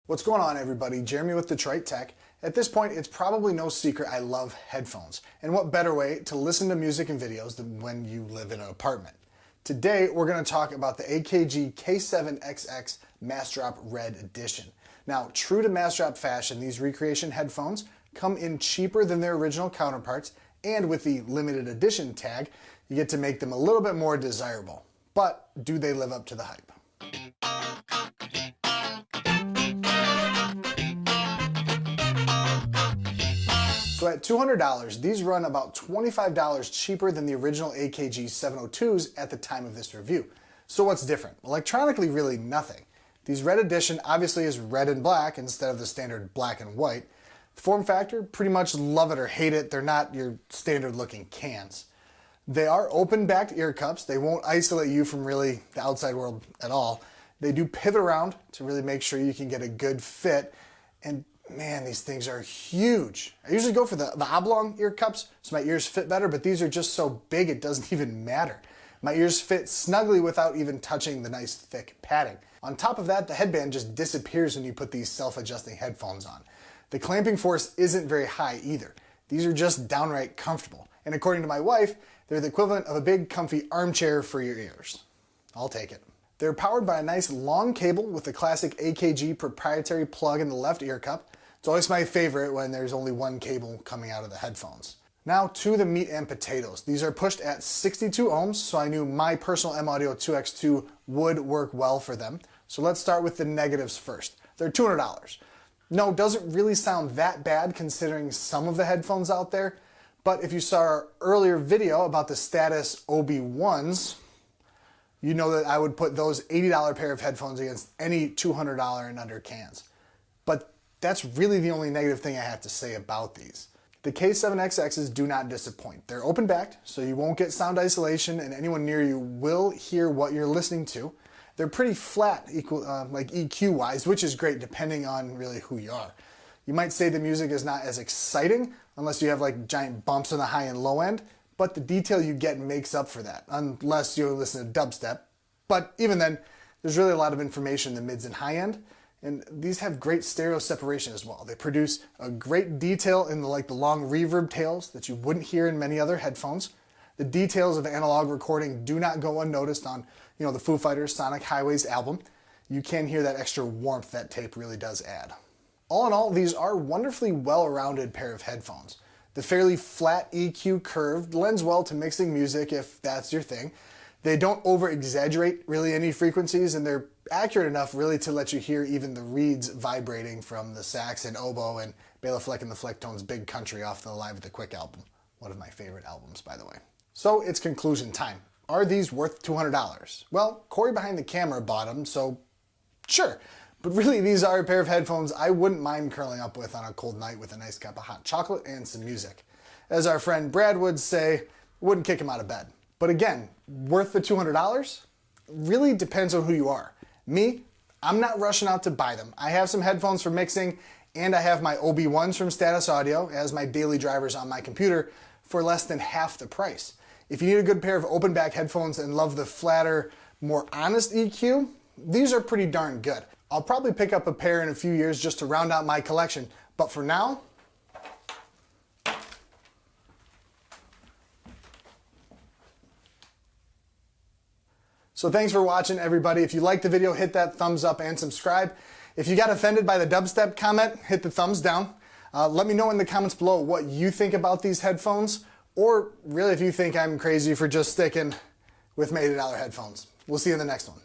What's going on, everybody? Jeremy with Detroit Tech. At this point, it's probably no secret I love headphones. And what better way to listen to music and videos than when you live in an apartment? Today, we're going to talk about the AKG K7xx MASSDROP Red Edition. Now, true to MASSDROP fashion, these recreation headphones come in cheaper than their original counterparts, and with the limited edition tag, you get to make them a little bit more desirable. But do they live up to the hype? So at $200, these run about $25 cheaper than the original AKG 702s at the time of this review. So what's different? Electronically, really nothing. These Red Edition obviously is red and black instead of the standard black and white. The form factor, pretty much love it or hate it. They're not your standard looking cans. They are open-backed ear cups. They won't isolate you from really the outside world at all. They do pivot around to really make sure you can get a good fit. And man, these things are huge. I usually go for the oblong ear cups so my ears fit better, but these are just so big it doesn't even matter. My ears fit snugly without even touching the nice thick padding. On top of that, the headband just disappears when you put these self-adjusting headphones on. The clamping force isn't very high either. These are just downright comfortable. And according to my wife, they're the equivalent of a big comfy armchair for your ears. I'll take it. They're powered by a nice long cable with the classic AKG proprietary plug in the left ear cup. It's always my favorite when there's only one cable coming out of the headphones. Now to the meat and potatoes. These are pushed at 62 ohms, so I knew my personal M-Audio 2X2 would work well for them. So let's start with the negatives first. They're $200. No, doesn't really sound that bad considering some of the headphones out there, but if you saw our earlier video about the Status OB1s, you know that I would put those $80 pair of headphones against any $200 and under cans. But that's really the only negative thing I have to say about these. The K7xx's do not disappoint. They're open-backed, so you won't get sound isolation and anyone near you will hear what you're listening to. They're pretty flat, like EQ-wise, which is great depending on really who you are. You might say the music is not as exciting unless you have like giant bumps on the high and low end, but the detail you get makes up for that, unless you listen to dubstep. But even then, there's really a lot of information in the mids and high end, and these have great stereo separation as well. They produce a great detail in the long reverb tails that you wouldn't hear in many other headphones. The details of analog recording do not go unnoticed on, the Foo Fighters' Sonic Highways album. You can hear that extra warmth that tape really does add. All in all, these are wonderfully well-rounded pair of headphones. The fairly flat EQ curve lends well to mixing music if that's your thing. They don't over-exaggerate really any frequencies, and they're accurate enough really to let you hear even the reeds vibrating from the sax and oboe and Bela Fleck and the Flecktones' Big Country off the Live at the Quick album. One of my favorite albums, by the way. So it's conclusion time. Are these worth $200? Well, Corey behind the camera bought them, so sure. But really, these are a pair of headphones I wouldn't mind curling up with on a cold night with a nice cup of hot chocolate and some music. As our friend Brad would say, wouldn't kick him out of bed. But again, worth the $200? Really depends on who you are. Me, I'm not rushing out to buy them. I have some headphones for mixing, and I have my OB1s from Status Audio as my daily drivers on my computer for less than half the price. If you need a good pair of open back headphones and love the flatter, more honest EQ, these are pretty darn good. I'll probably pick up a pair in a few years just to round out my collection, but for now, so thanks for watching, everybody. If you liked the video, hit that thumbs up and subscribe. If you got offended by the dubstep comment, hit the thumbs down. Let me know in the comments below what you think about these headphones, or really if you think I'm crazy for just sticking with my $80 headphones. We'll see you in the next one.